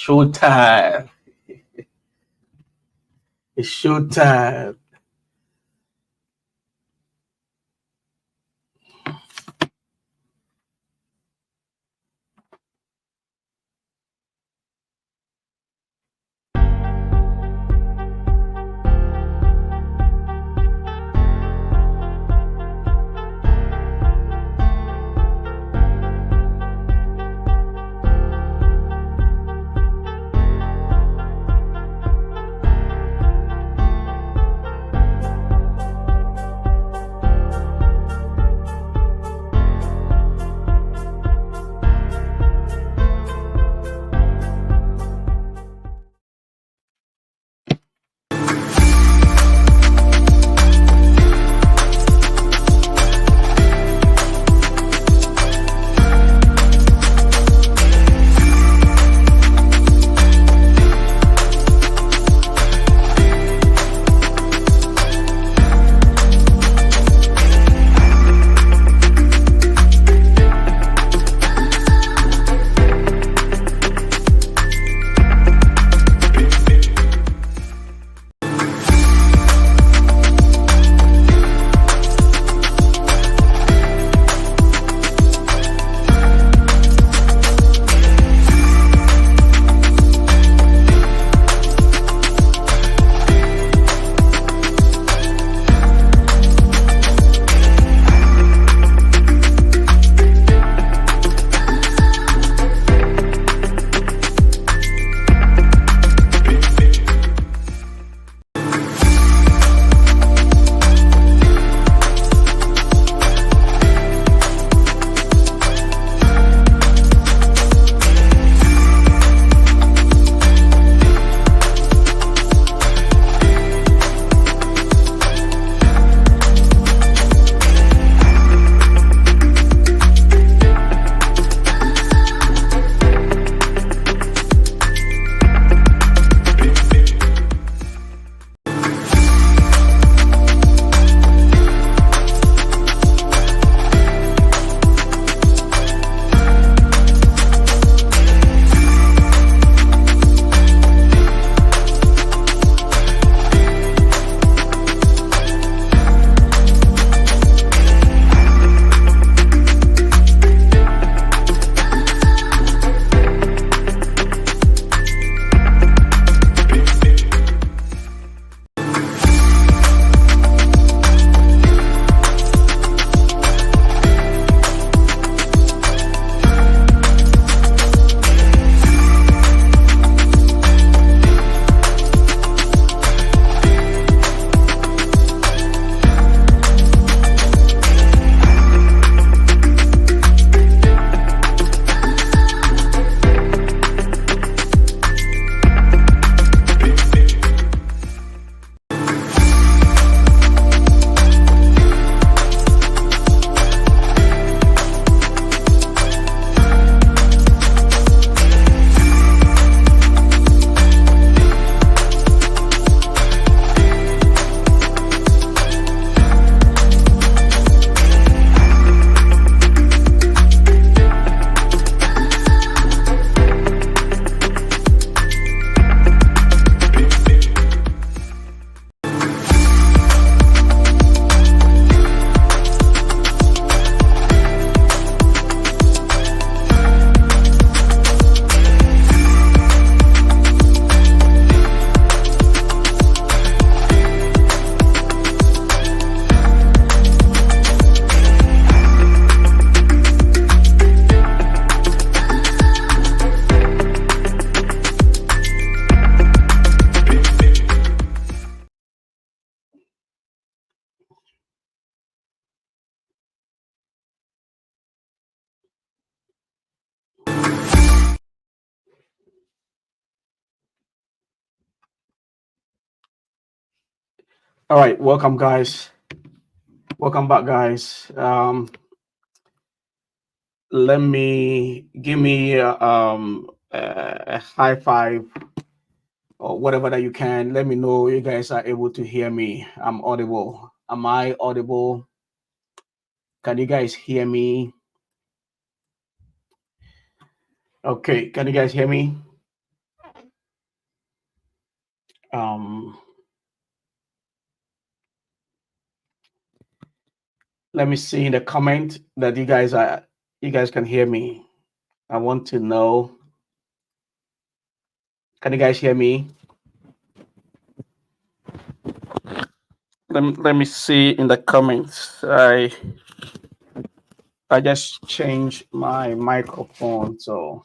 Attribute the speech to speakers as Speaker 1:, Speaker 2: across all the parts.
Speaker 1: showtime. It's showtime. All right, welcome, guys. Welcome back, guys. Let me give me a high five or whatever that you can. Let me know you guys are able to hear me. I'm audible. Am I audible? Can you guys hear me? Okay, can you guys hear me? Um, let me see in the comment that you guys can hear me. I want to know. Can you guys hear me? Let me see in the comments. I just changed my microphone, so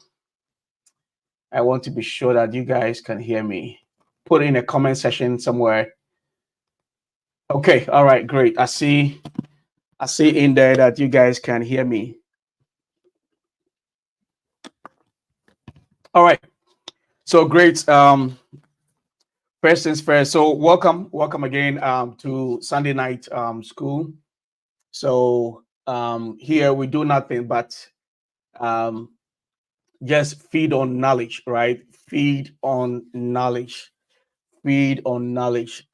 Speaker 1: I want to be sure that you guys can hear me. Put it in a comment section somewhere. Okay, all right, great. I see in there that you guys can hear me. All right. So great. First things first. So welcome again to Sunday night school. So here we do nothing but um, just feed on knowledge, right? Feed on knowledge. Feed on knowledge.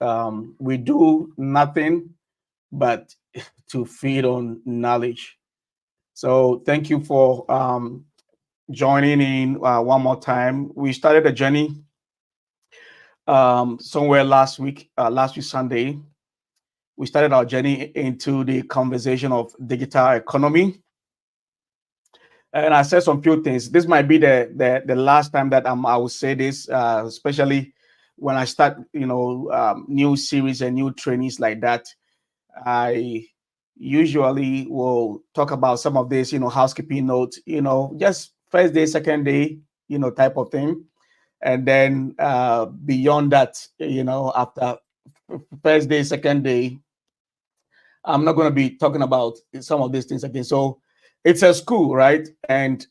Speaker 1: We do nothing but to feed on knowledge. So thank you for joining in one more time. We started a journey somewhere last week Sunday. We started our journey into the conversation of digital economy. And I said some few things. This might be the last time that I will say this, especially when I start, new series and new trainings like that. I usually will talk about some of this, housekeeping notes, just first day, second day, type of thing. And then beyond that, after first day, second day, I'm not going to be talking about some of these things again. So it's a school, right? And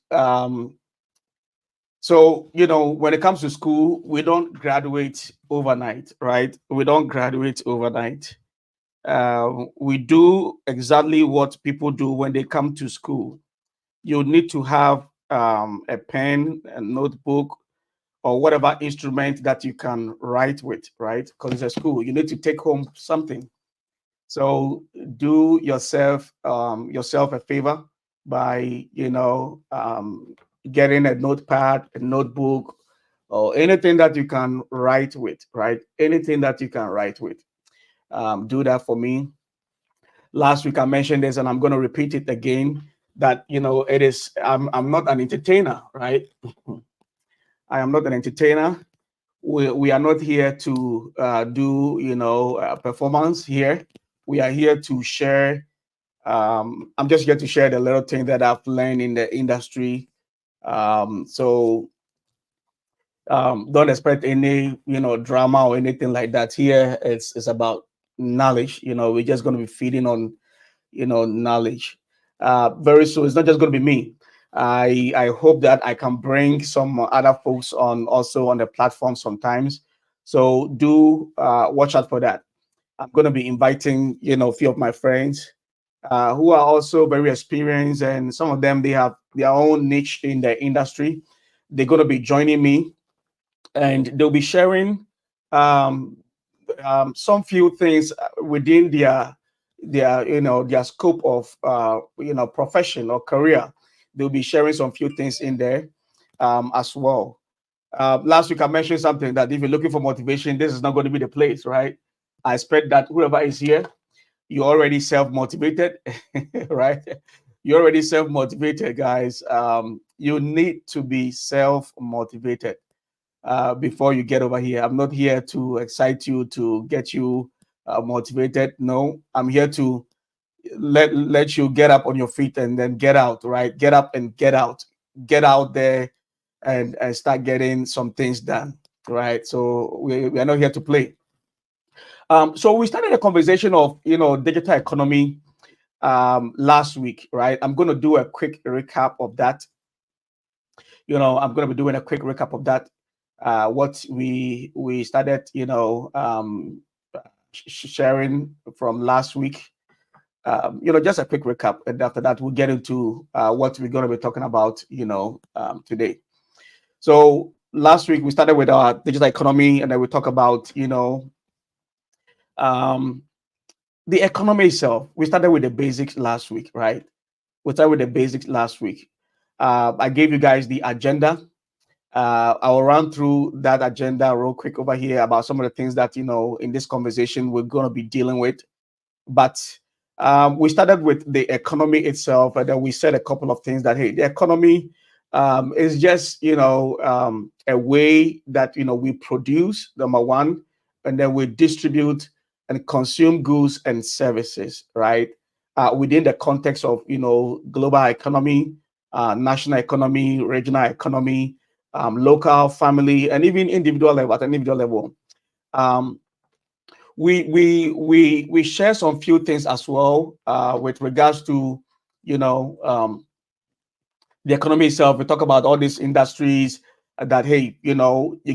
Speaker 1: so, when it comes to school, we don't graduate overnight, right? We don't graduate overnight. We do exactly what people do when they come to school. You need to have a pen, a notebook, or whatever instrument that you can write with, right? Because it's a school. You need to take home something. So do yourself a favor by getting a notepad, a notebook, or anything that you can write with, right? Anything that you can write with. Do that for me. Last week I mentioned this, and I'm going to repeat it again. That it is. I'm not an entertainer, right? I am not an entertainer. We are not here to do performance here. We are here to share. I'm just here to share the little thing that I've learned in the industry. So don't expect any drama or anything like that. Here it's about knowledge. We're just going to be feeding on knowledge. Very soon, it's not just going to be me. I hope that I can bring some other folks on also on the platform sometimes. So do watch out for that. I'm going to be inviting a few of my friends who are also very experienced, and some of them they have their own niche in the industry. They're going to be joining me, and they'll be sharing um, some few things within their scope of profession or career. They'll be sharing some few things in there as well. Last week I mentioned something that if you're looking for motivation, this is not going to be the place, right? I expect that whoever is here, you're already self-motivated, right? You're already self-motivated, guys. You need to be self-motivated before you get over here. I'm not here to excite you, to get you motivated. No, I'm here to let you get up on your feet and then get out, right? Get up and get out there and start getting some things done, right? So we are not here to play. So we started a conversation of digital economy last week, right? I'm going to do a quick recap of that. I'm going to be doing a quick recap of that. What we started, sharing from last week. Just a quick recap, and after that, we'll get into what we're going to be talking about, today. So last week we started with our digital economy, and then we talk about, um, the economy itself. We started with the basics last week, right? We started with the basics last week. I gave you guys the agenda. I'll run through that agenda real quick over here about some of the things that, in this conversation we're going to be dealing with. But we started with the economy itself, and then we said a couple of things that, hey, the economy is just, a way that, we produce, number one, and then we distribute and consume goods and services, right? Within the context of, global economy, national economy, regional economy, local, family, and even individual level, at an individual level. Um, we share some few things as well with regards to, you know um, the economy itself. We talk about all these industries that, hey, you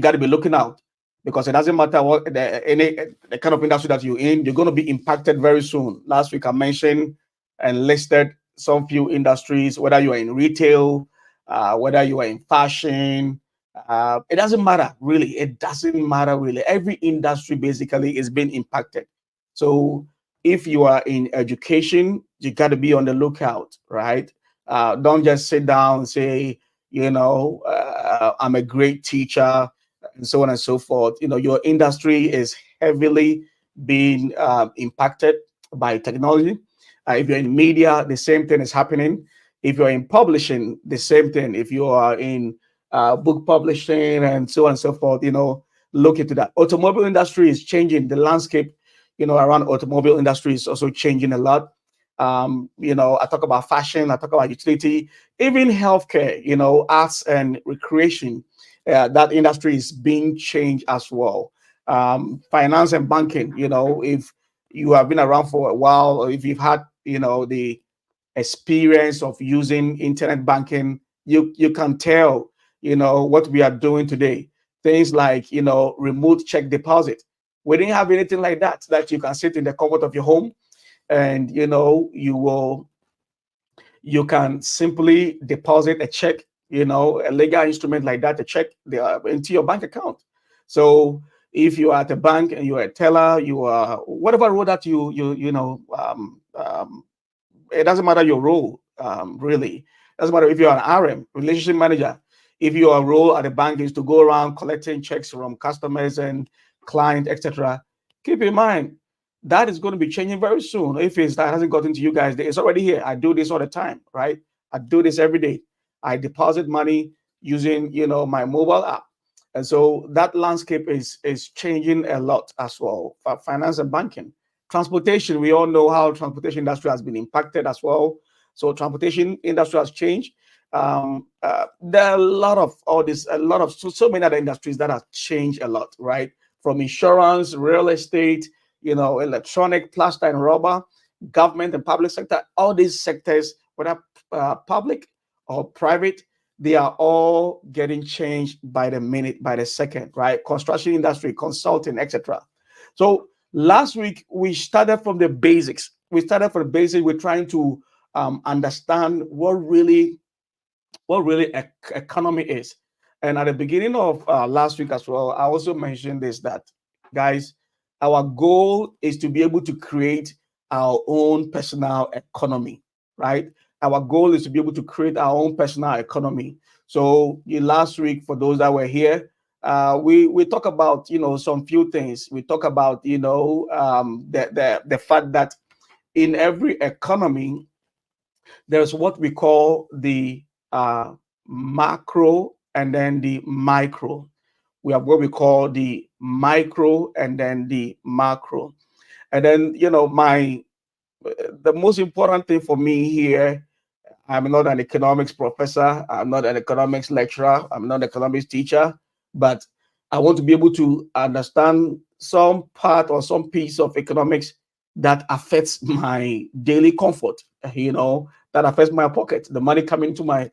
Speaker 1: got to be looking out, because it doesn't matter what the kind of industry that you're in, you're going to be impacted very soon. Last week I mentioned and listed some few industries, whether you are in retail, whether you are in fashion. It doesn't matter really. It doesn't matter really. Every industry basically is being impacted. So if you are in education, you got to be on the lookout, right? Don't just sit down and say, I'm a great teacher, and so on and so forth. Your industry is heavily being impacted by technology. If you're in media, the same thing is happening. If you're in publishing, the same thing. If you are in book publishing and so on and so forth, look into that. Automobile industry is changing. The landscape, around automobile industry is also changing a lot. I talk about fashion, I talk about utility, even healthcare, arts and recreation. That industry is being changed as well. Finance and banking, if you have been around for a while, or if you've had, the experience of using internet banking, you can tell, what we are doing today. Things like, remote check deposit. We didn't have anything like that you can sit in the comfort of your home, and you can simply deposit a check, a legal instrument like that, a check into your bank account. So if you are at a bank and you're a teller, you are whatever role that it doesn't matter your role, really. It doesn't matter if you're an RM, relationship manager. If your role at the bank is to go around collecting checks from customers and clients, etc., keep in mind that is going to be changing very soon. If that hasn't gotten to you guys, it's already here. I do this all the time, right? I do this every day. I deposit money using, my mobile app. And so that landscape is changing a lot as well for finance and banking. Transportation, we all know how transportation industry has been impacted as well. So transportation industry has changed. There are a lot of so many other industries that have changed a lot, right? From insurance, real estate, electronic, plaster and rubber, government and public sector, all these sectors, whether public or private, they are all getting changed by the minute, by the second, right? Construction industry, consulting, etc. So last week we started from the basics. We're trying to understand what really economy is. And at the beginning of last week as well, I also mentioned this, that, guys, our goal is to be able to create our own personal economy, right? Our goal is to be able to create our own personal economy. So last week, for those that were here, we talk about some few things. We talk about the fact that in every economy there's what we call the macro and then the micro. We have what we call the micro and then the macro. And then, the most important thing for me here, I'm not an economics professor, I'm not an economics lecturer, I'm not an economics teacher, but I want to be able to understand some part or some piece of economics that affects my daily comfort, that affects my pocket, the money coming to my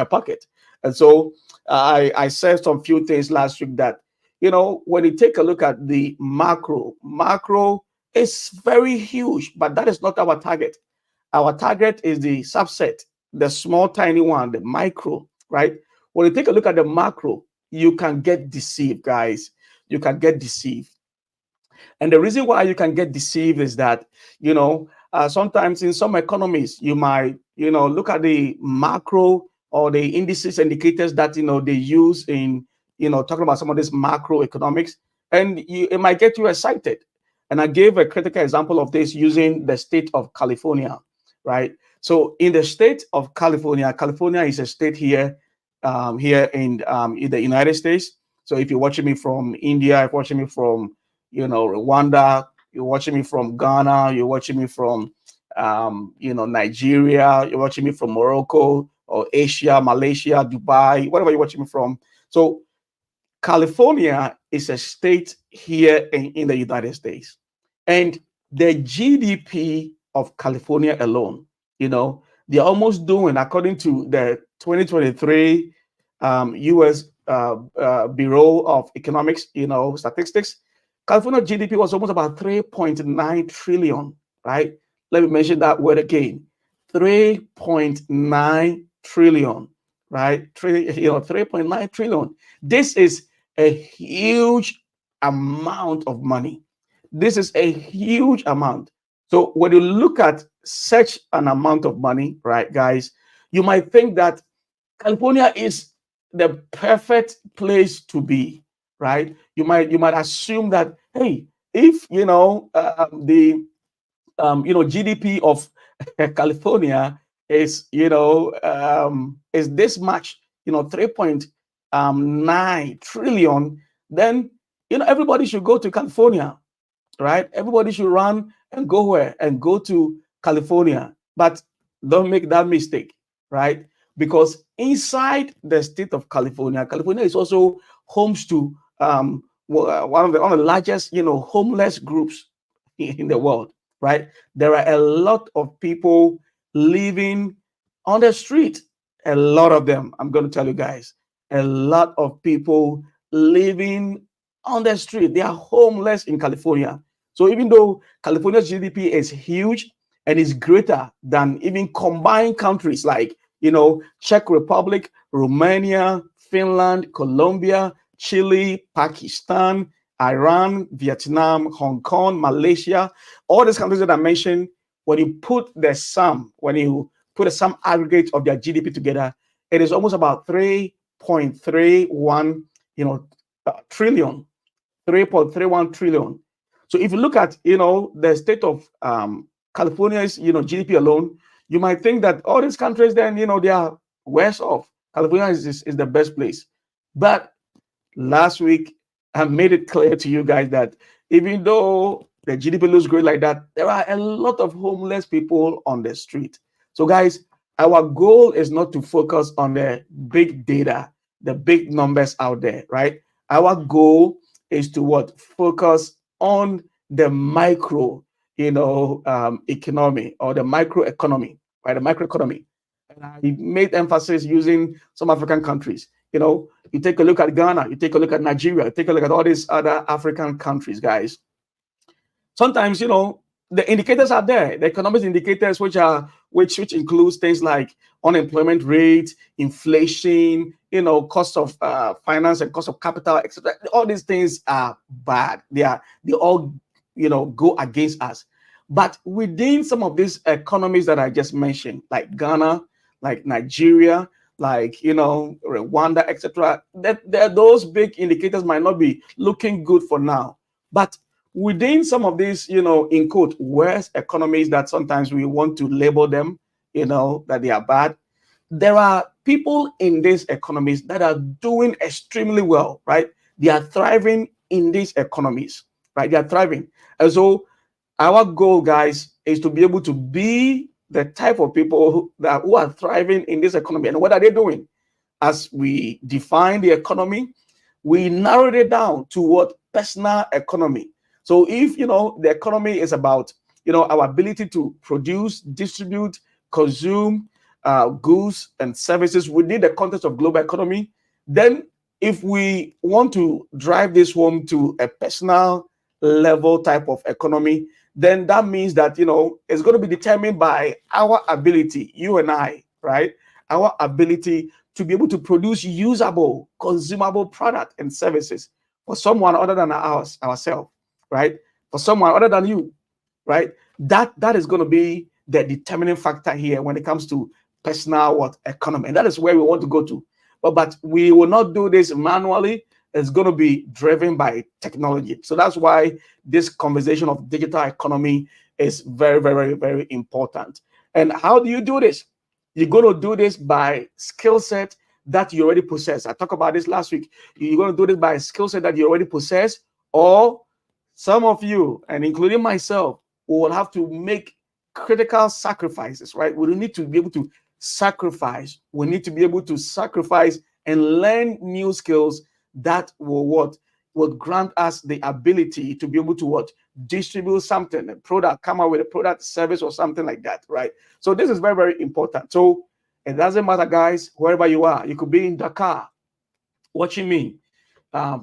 Speaker 1: pocket. And so I said some few things last week that, when you take a look at the macro is very huge, but that is not our target. Our target is the subset, the small, tiny one, the micro, right? When you take a look at the macro, you can get deceived, guys. You can get deceived. And the reason why you can get deceived is that, sometimes in some economies, you might, look at the macro or the indices indicators that they use in talking about some of this macroeconomics, and it might get you excited. And I gave a critical example of this using the state of California, right? So in the state of California, California is a state here in the United States. So if you're watching me from India, if you're watching me from Rwanda, you're watching me from Ghana, you're watching me from Nigeria, you're watching me from Morocco or Asia, Malaysia, Dubai, whatever you're watching me from. So California is a state here in the United States. And the GDP of California alone, they're almost doing, according to the 2023 US Bureau of Economics, statistics, California GDP was almost about 3.9 trillion, right? Let me mention that word again. 3.9 trillion, right? 3.9 trillion. This is a huge amount of money. This is a huge amount. So when you look at such an amount of money, right, guys, you might think that California is the perfect place to be, right? You might assume that, hey, if the GDP of California is this much, 3.9 trillion, then everybody should go to California, right? Everybody should run and go where? And go to California. But don't make that mistake, right? Because inside the state of California, California is also homes to one of the largest, homeless groups in the world, right? There are a lot of people living on the street. A lot of them, I'm going to tell you guys, a lot of people living on the street. They are homeless in California. So even though California's GDP is huge and is greater than even combined countries like, Czech Republic, Romania, Finland, Colombia, Chile, Pakistan, Iran, Vietnam, Hong Kong, Malaysia, all these countries that I mentioned, when you put a sum aggregate of their GDP together, it is almost about 3.31, trillion, 3.31 trillion. So if you look at, the state of California's, GDP alone, you might think that all these countries then, they are worse off. California is the best place. But last week, I made it clear to you guys that even though the GDP looks great like that, there are a lot of homeless people on the street. So, guys, our goal is not to focus on the big data, the big numbers out there, right? Our goal is to what? Focus on the micro, economy, or the microeconomy, right? The microeconomy. And I made emphasis using some African countries. You take a look at Ghana, you take a look at Nigeria, you take a look at all these other African countries, guys. Sometimes, the indicators are there, the economic indicators, which includes things like unemployment rate, inflation, cost of finance and cost of capital, etc. All these things are bad. They all go against us. But within some of these economies that I just mentioned, like Ghana, like Nigeria, like Rwanda, etc., that those big indicators might not be looking good for now. But within some of these, in quote, worst economies that sometimes we want to label them, that they are bad, there are people in these economies that are doing extremely well, right? They are thriving in these economies, right? They are thriving. And so our goal, guys, is to be able to be the type of people who are thriving in this economy. And what are they doing? As we define the economy, we narrowed it down to what? Personal economy. So if the economy is about our ability to produce, distribute, consume goods and services within the context of global economy, then if we want to drive this home to a personal level type of economy, then that means that it's going to be determined by our ability, you and I, right? Our ability to be able to produce usable, consumable product and services for someone other than ourselves, right? For someone other than you, right? That is going to be the determining factor here when it comes to personal what economy, and that is where we want to go to. But we will not do this manually. It's going to be driven by technology. So that's why this conversation of digital economy is very, very, very important. And how do you do this? You're going to do this by skill set that you already possess. I talked about this last week. You're going to do this by a skill set that you already possess, or some of you, and including myself, will have to make critical sacrifices, right? We need to be able to sacrifice. We need to be able to sacrifice and learn new skills that will what will grant us the ability to be able to what distribute something, a product, come out with a product, service, or something like that, right? So this is very, very important. So it doesn't matter, guys, wherever you are. You could be in Dakar watching me.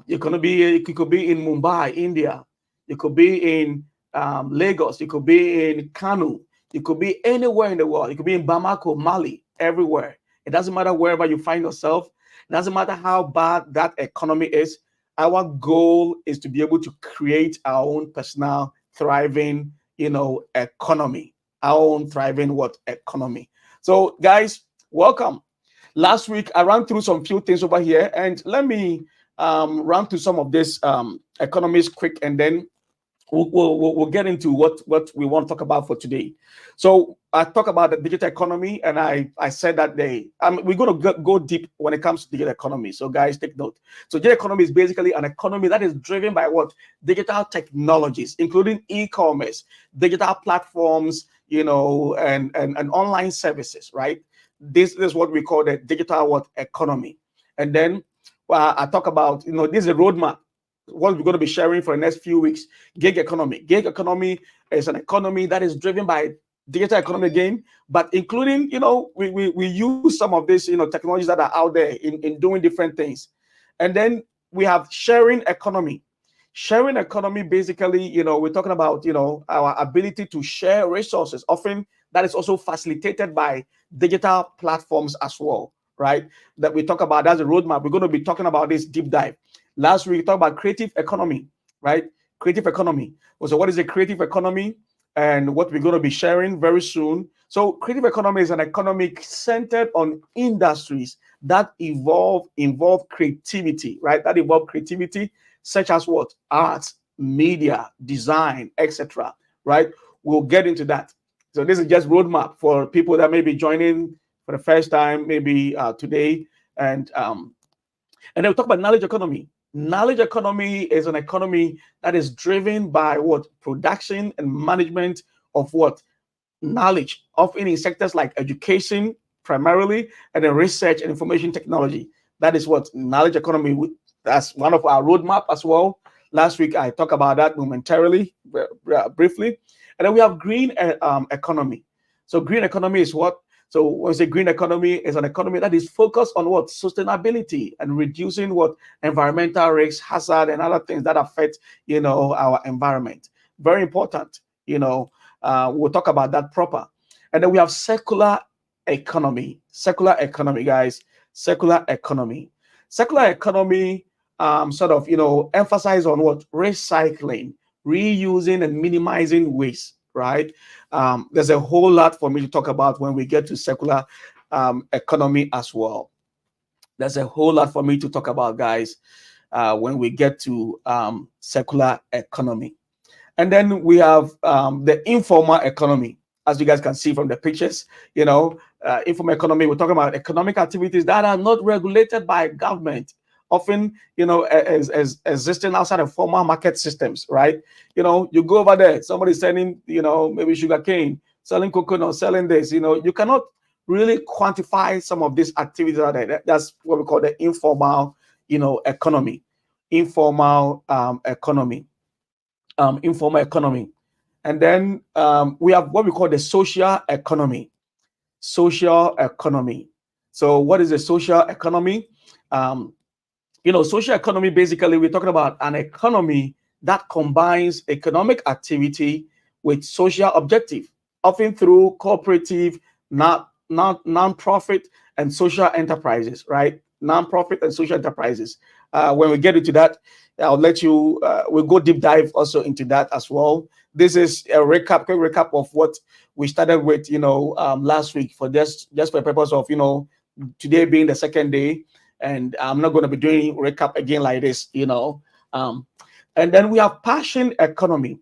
Speaker 1: You could be in Mumbai, India. You could be in Lagos. You could be in Kanu. You could be anywhere in the world. You could be in Bamako, Mali, everywhere. It doesn't matter wherever you find yourself. It doesn't matter how bad that economy is. Our goal is to be able to create our own personal thriving, economy. Our own thriving what economy. So, guys, welcome. Last week, I ran through some few things over here, and let me run through some of this economies quick, and then we'll get into what we want to talk about for today. So I talk about the digital economy, and I said that we're going to go deep when it comes to digital economy. So guys, take note. So digital economy is basically an economy that is driven by what? Digital technologies, including e-commerce, digital platforms, and online services, right? This is what we call the digital what economy. And then I talk about, this is a roadmap, what we're going to be sharing for the next few weeks. Gig economy. Gig economy is an economy that is driven by digital economy again, but including, we use some of these, technologies that are out there in doing different things. And then we have sharing economy. Sharing economy, basically, we're talking about, our ability to share resources. Often that is also facilitated by digital platforms as well, right? That we talk about as a roadmap. We're going to be talking about this deep dive. Last week, we talked about creative economy, right? Creative economy. So what is a creative economy? And what we're going to be sharing very soon. So creative economy is an economy centered on industries that involve creativity, right? That involve creativity, such as what? Arts, media, design, etc. Right? We'll get into that. So this is just roadmap for people that may be joining for the first time, maybe today. And then we'll talk about knowledge economy. Knowledge economy is an economy that is driven by what? Production and management of what? Knowledge, often in sectors like education primarily, and then research and information technology. That is what knowledge economy. That's one of our roadmap as well. Last week I talked about that momentarily, briefly. And then we have green economy. So green economy is what? So when we say green economy, is an economy that is focused on what? Sustainability and reducing what? Environmental risks, hazard, and other things that affect, our environment. Very important. We'll talk about that proper. And then we have circular economy. Circular economy, guys. Circular economy. Circular economy sort of, emphasize on what? Recycling, reusing, and minimizing waste, right? There's a whole lot for me to talk about when we get to circular economy as well. There's a whole lot for me to talk about, guys, when we get to circular economy. And then we have the informal economy. As you guys can see from the pictures, informal economy, we're talking about economic activities that are not regulated by government, often, as existing outside of formal market systems, right? You go over there, somebody's selling, maybe sugar cane, selling coconut, selling this, you cannot really quantify some of these activities out there. That's what we call the informal, economy. Informal economy. Informal economy. And then we have what we call the social economy. Social economy. So what is a social economy? Social economy, basically, we're talking about an economy that combines economic activity with social objective, often through cooperative, non-profit, and social enterprises, right? nonprofit, and social enterprises. When we get into that, I'll let you. We'll go deep dive also into that as well. This is a quick recap of what we started with, last week, for just for the purpose of today being the second day, and I'm not going to be doing recap again like this, and then we have passion economy.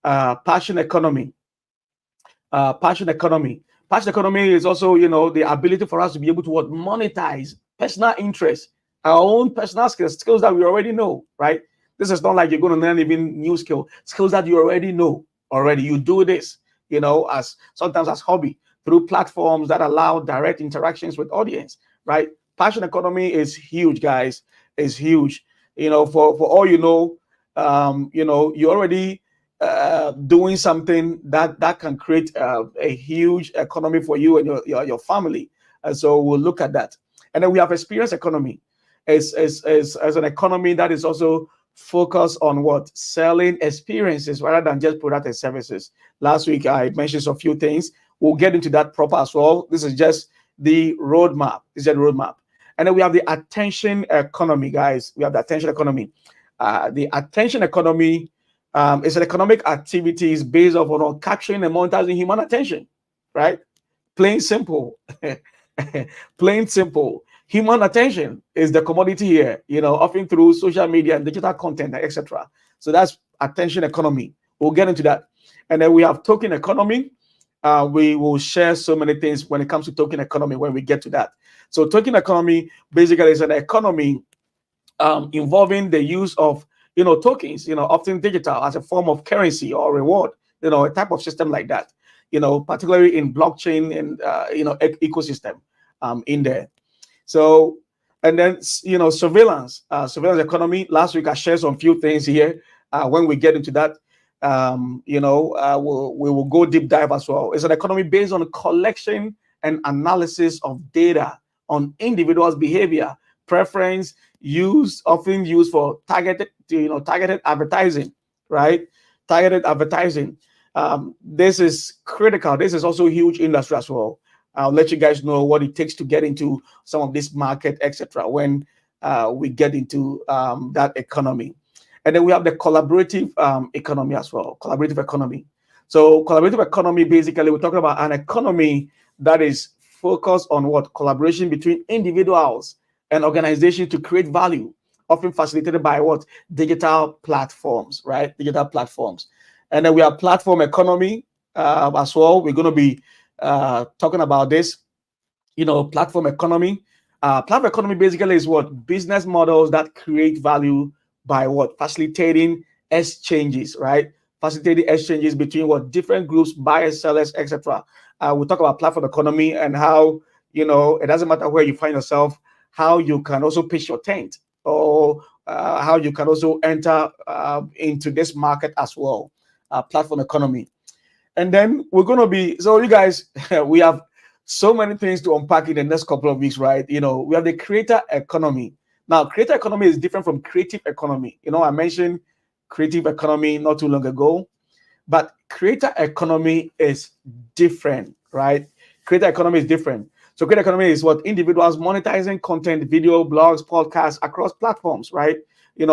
Speaker 1: Passion economy. Passion economy. Passion economy is also, the ability for us to be able to monetize personal interest, our own personal skills that we already know, right? This is not like you're going to learn even new skills that you already know already. You do this, as sometimes as hobby through platforms that allow direct interactions with audience, right? Passion economy is huge, guys. Is huge. For all you're already doing something that can create a huge economy for you and your family. And so we'll look at that. And then we have experience economy as an economy that is also focused on what? Selling experiences rather than just product and services. Last week I mentioned a few things. We'll get into that proper as well. This is just the roadmap. This is the roadmap. And then we have the attention economy, guys. We have the attention economy. The attention economy is an economic activities based on capturing and monetizing human attention, right? Plain simple. Plain simple. Human attention is the commodity here, often through social media and digital content, etc. So that's attention economy. We'll get into that. And then we have token economy. We will share so many things when it comes to token economy when we get to that. So token economy basically is an economy involving the use of tokens, often digital, as a form of currency or reward, a type of system like that, particularly in blockchain and ecosystem in there. So, and then surveillance economy. Last week I shared some few things here. When we get into that, we will go deep dive as well. It's an economy based on collection and analysis of data on individuals' behavior, preference, often used for targeted advertising, right? Targeted advertising. This is critical. This is also a huge industry as well. I'll let you guys know what it takes to get into some of this market, etc. when we get into that economy. And then we have the collaborative economy as well. Collaborative economy. So collaborative economy, basically, we're talking about an economy that is focused on what? Collaboration between individuals and organizations to create value, often facilitated by what? Digital platforms, right? Digital platforms. And then we have platform economy as well. We're going to be talking about this, platform economy. Platform economy basically is what? Business models that create value by what? Facilitating exchanges, right? Facilitating exchanges between what? Different groups, buyers, sellers, etc. We'll talk about platform economy and how, it doesn't matter where you find yourself, how you can also pitch your tent, or how you can also enter into this market as well. Platform economy. And then we're going to be, so you guys, we have so many things to unpack in the next couple of weeks, right? We have the creator economy. Now, creator economy is different from creative economy. I mentioned creative economy not too long ago, but creator economy is different, right? Creator economy is different. So creator economy is what? Individuals monetizing content, video, blogs, podcasts across platforms, right?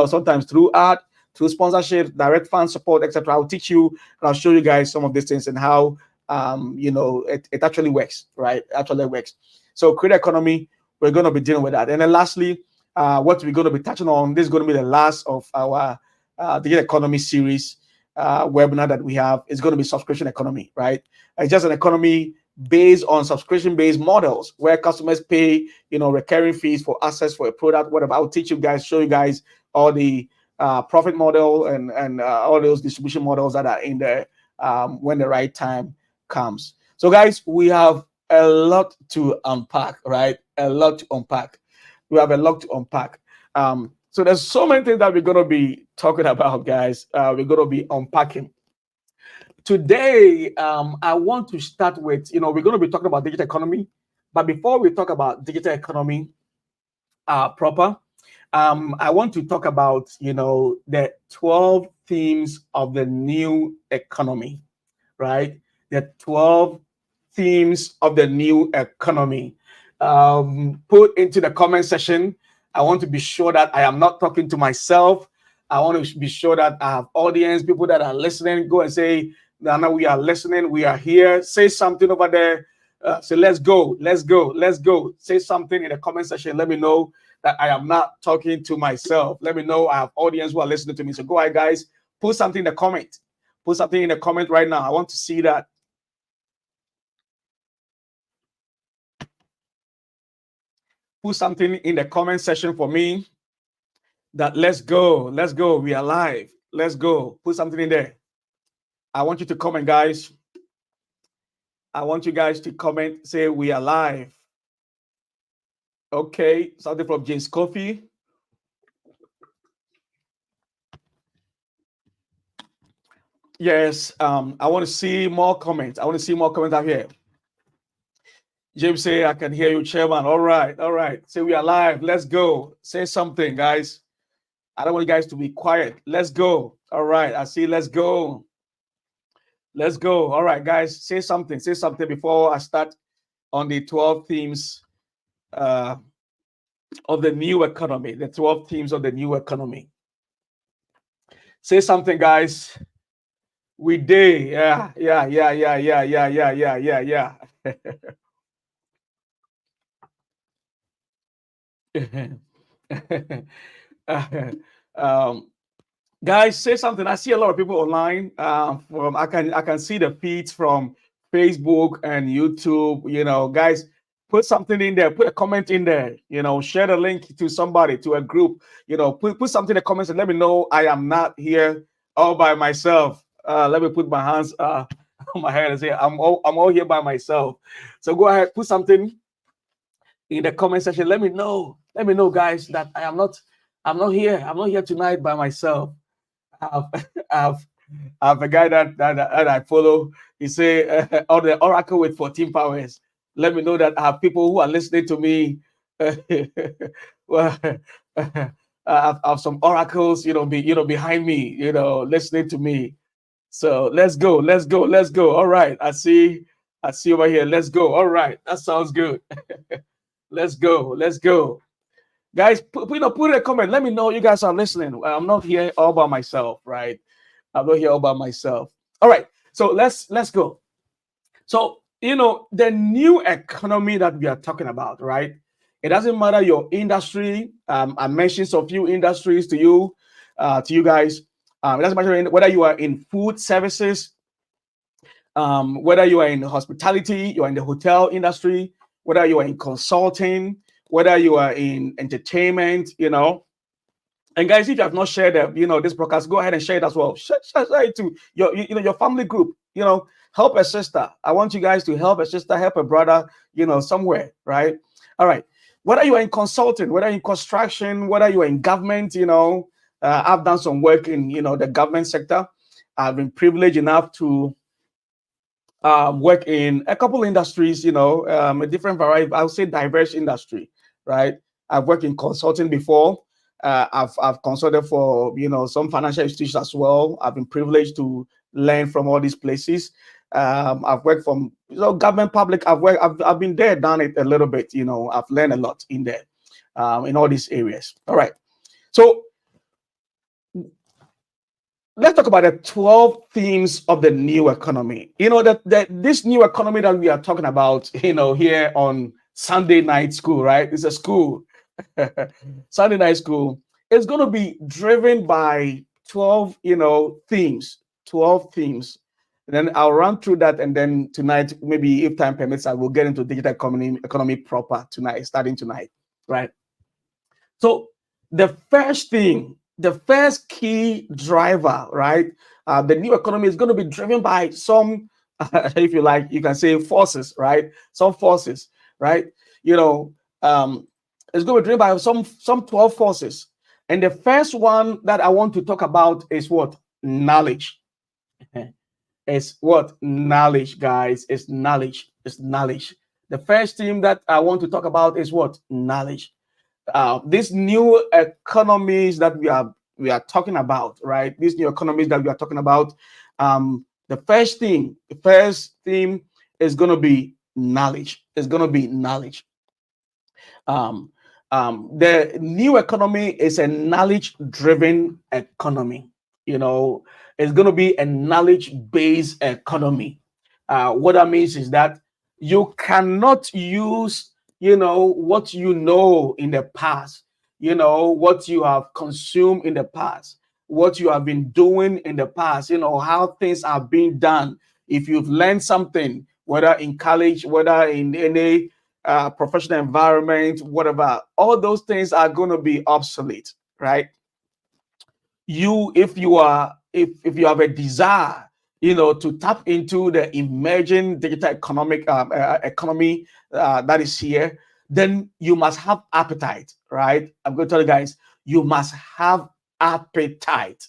Speaker 1: Sometimes through art, through sponsorship, direct fan support, etc. I'll teach you and I'll show you guys some of these things and how it actually works, right? It actually works. So creator economy, we're going to be dealing with that. And then lastly, what we're going to be touching on, this is going to be the last of our digital economy series webinar that we have. Is going to be subscription economy, right? It's just an economy based on subscription-based models where customers pay, recurring fees for access for a product, whatever. I'll teach you guys, show you guys all the profit model and all those distribution models that are in there when the right time comes. So guys, we have a lot to unpack, right? A lot to unpack. We have a lot to unpack. So there's so many things that we're going to be talking about, guys. We're going to be unpacking. Today, I want to start with, we're going to be talking about digital economy. But before we talk about digital economy proper, I want to talk about, the 12 themes of the new economy, right? The 12 themes of the new economy. put into the comment section. I want to be sure that I am not talking to myself. I want to be sure that I have audience, people that are listening. Go and say, Nana, we are listening. We are here. Say something over there. Say, let's go, let's go, let's go. Say something in the comment section. Let me know that I am not talking to myself. Let me know I have audience who are listening to me. So go ahead, guys. Put something in the comment. Put something in the comment right now. I want to see that. Put something in the comment section for me that let's go, we are live, let's go. Put something in there. I want you to comment, guys. I want you guys to comment, say we are live. Okay, something from James Coffee. Yes, I want to see more comments. I want to see more comments out here. James say, I can hear you, Chairman. All right, all right. Say we are live. Let's go. Say something, guys. I don't want you guys to be quiet. Let's go. All right, I see. Let's go. Let's go. All right, guys. Say something. Say something before I start on the 12 themes uh, of the new economy. The 12 themes of the new economy. Say something, guys. We did. Yeah, yeah, yeah, yeah, yeah, yeah, yeah, yeah, yeah, yeah. Guys, say something. I see a lot of people online. From I can see the feeds from Facebook and YouTube. Guys, put something in there. Put a comment in there. Share the link to somebody, to a group. Put something in the comments and let me know I am not here all by myself. Let me put my hands on my head and say I'm all here by myself. So go ahead, put something in the comment section. Let me know. Let me know, guys, that I'm not here. I'm not here tonight by myself. I've, I've, I've a guy that I follow. He say, "Oh, the oracle with 14 powers." Let me know that I have people who are listening to me. Well, I have some oracles, behind me, listening to me. So let's go, let's go, let's go. All right, I see over here. Let's go. All right, that sounds good. Let's go, let's go. Guys, put in a comment. Let me know you guys are listening. I'm not here all by myself, right? I'm not here all by myself. All right. So let's go. So the new economy that we are talking about, right? It doesn't matter your industry. I mentioned a few industries to you guys. It doesn't matter whether you are in food services, whether you are in hospitality, you are in the hotel industry, whether you are in consulting, whether you are in entertainment, And guys, if you have not shared this broadcast, go ahead and share it as well. Share it to your family group. Help a sister. I want you guys to help a sister, help a brother, somewhere, right? All right. Whether you are in consulting, whether in construction, whether you are in government, I've done some work in the government sector. I've been privileged enough to work in a couple industries, a different variety, I would say diverse industry, right? I've worked in consulting before. I've consulted for some financial institutions as well. I've been privileged to learn from all these places. I've worked from government, public. I've been there, done it a little bit. I've learned a lot in there, in all these areas. All right, so let's talk about the 12 themes of the new economy. That this new economy that we are talking about, here on Sunday night school, right? It's a school. Sunday night school is going to be driven by 12, themes, 12 themes. And then I'll run through that. And then tonight, maybe if time permits, I will get into digital economy proper tonight, starting tonight, right? So the first thing, the first key driver, right? The new economy is going to be driven by some, if you like, you can say forces, right? Some forces, right? It's going to be driven by some 12 forces. And the first one that I want to talk about is what? Knowledge. It's what? Knowledge, guys. It's knowledge. It's knowledge. The first thing that I want to talk about is what? Knowledge. These new economies that we are talking about, right? These new economies that we are talking about. The first theme is going to be knowledge. It's going to be knowledge. Um, the new economy is a knowledge-driven economy. You know, it's going to be a knowledge-based economy. What that means is that you cannot use, what you know in the past, what you have consumed in the past, what you have been doing in the past, how things are being done. If you've learned something, whether in college, whether in any professional environment, whatever, all those things are going to be obsolete, right? If you have a desire, to tap into the emerging digital economy that is here, then you must have appetite, right? I'm going to tell you guys, you must have appetite,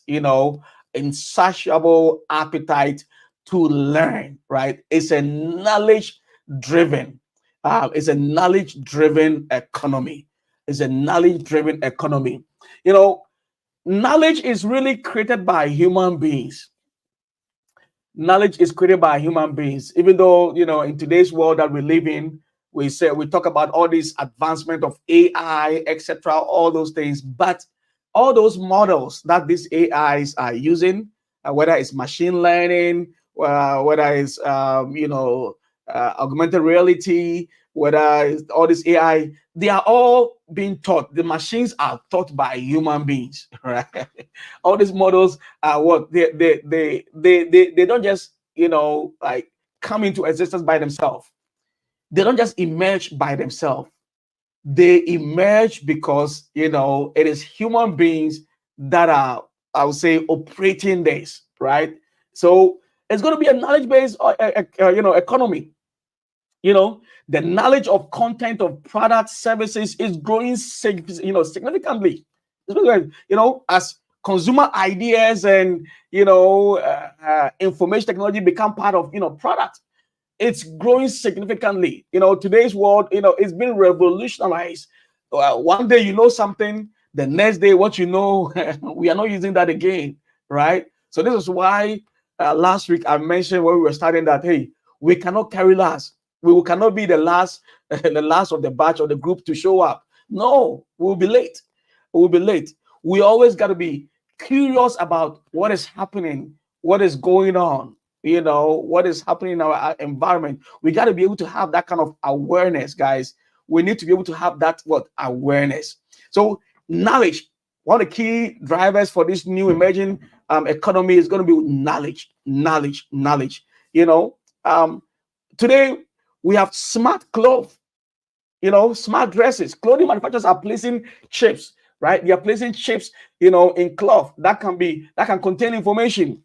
Speaker 1: insatiable appetite to learn, right? It's a knowledge driven economy. It's a knowledge driven economy. You know, knowledge is really created by human beings. Knowledge is created by human beings. Even though, in today's world that we live in, we talk about all this advancement of AI, etc., all those things, but all those models that these AIs are using, whether it's machine learning, whether it's augmented reality, whether it's all this AI, they are all being taught. The machines are taught by human beings, right? All these models are what they don't just like come into existence by themselves. They don't just emerge by themselves. They emerge because it is human beings that are, I would say, operating this, right? So it's going to be a knowledge-based economy. The knowledge of content of products, services is growing significantly. As consumer ideas and information technology become part of products, it's growing significantly. Today's world, it's been revolutionized. One day you know something, the next day what you know, we are not using that again, right? So this is why last week I mentioned when we were starting that, hey, we cannot carry last. We cannot be the last, the last of the batch or the group to show up. No, we'll be late. We'll be late. We always got to be curious about what is happening, what is going on, what is happening in our environment. We got to be able to have that kind of awareness, guys. We need to be able to have that awareness. So knowledge, one of the key drivers for this new emerging economy is going to be knowledge. Today we have smart clothes, smart dresses. Clothing manufacturers are placing chips, right? They are placing chips, in cloth that can contain information.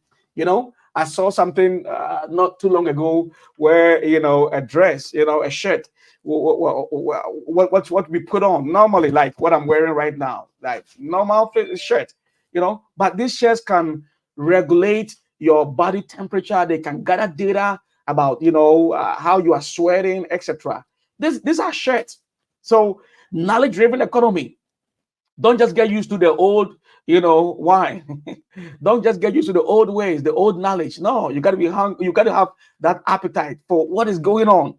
Speaker 1: I saw something not too long ago where a dress, a shirt, what we put on normally, like what I'm wearing right now, like normal fit shirt, but these shirts can regulate your body temperature. They can gather data about how you are sweating, etc. These are shirts. So knowledge driven economy. Don't just get used to the old, wine. Don't just get used to the old ways, the old knowledge. No, you got to be hungry. You got to have that appetite for what is going on.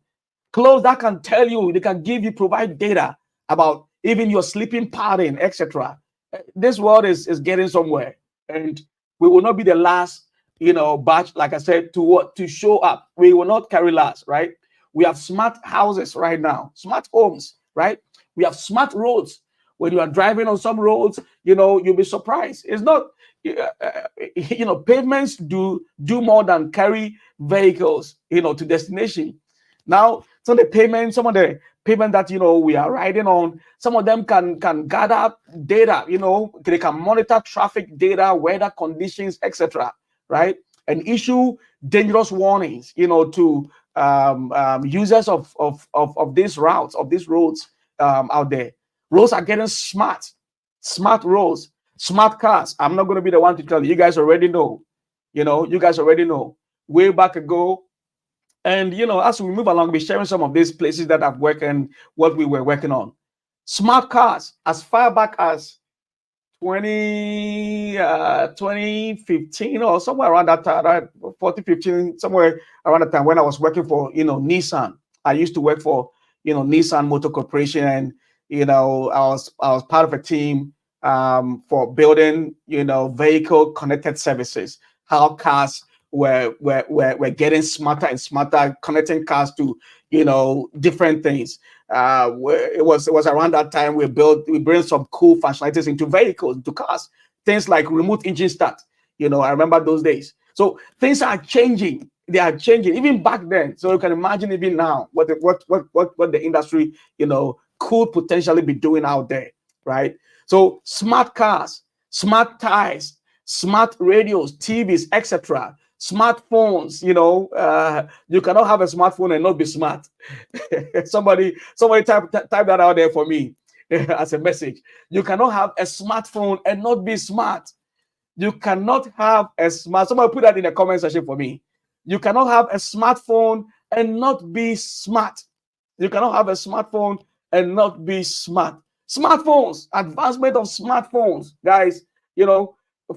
Speaker 1: Clothes that can tell you, they can provide data about even your sleeping pattern, etc. This world is getting somewhere, and we will not be the last, batch, like I said, to show up. We will not carry last, right? We have smart houses right now, smart homes, right? We have smart roads. When you are driving on some roads, you'll be surprised. It's not, pavements do more than carry vehicles, to destination. Now, some of the pavement that we are riding on, some of them can gather data. They can monitor traffic data, weather conditions, etc. Right, and issue dangerous warnings, to users of these routes, of these roads out there. Roads are getting smart roads, smart cars. I'm not going to be the one to tell you. You guys already know. You guys already know. Way back ago, and as we move along, we'll be sharing some of these places that I've worked and what we were working on. Smart cars, as far back as 2015 or somewhere around that time, right? 2015, somewhere around that time when I was working for Nissan. I used to work for Nissan Motor Corporation, and I was part of a team for building vehicle connected services. How cars were getting smarter and smarter, connecting cars to different things. It was around that time we bring some cool functionalities into vehicles, into cars, things like remote engine start. I remember those days. So things are changing. They are changing even back then. So you can imagine even now what the industry could potentially be doing out there, right? So smart cars, smart tires, smart radios, TVs, etc. Smartphones. You cannot have a smartphone and not be smart. somebody type that out there for me as a message. You cannot have a smartphone and not be smart. You cannot have a smart. Somebody put that in the comment section for me. You cannot have a smartphone and not be smart. You cannot have a smartphone and not be smart. Smartphones, advancement of smartphones, guys.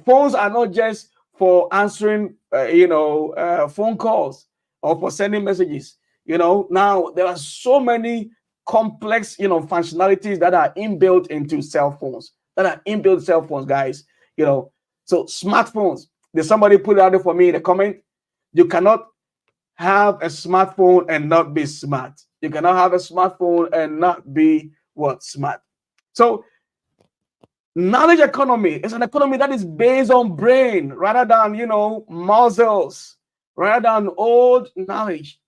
Speaker 1: Phones are not just for answering, phone calls or for sending messages. Now there are so many complex, functionalities that are inbuilt into cell phones. Guys. So smartphones. Did somebody put it out there for me in the comment? You cannot have a smartphone and not be smart. You cannot have a smartphone and not be what? Smart. So knowledge economy is an economy that is based on brain rather than muscles, rather than old knowledge.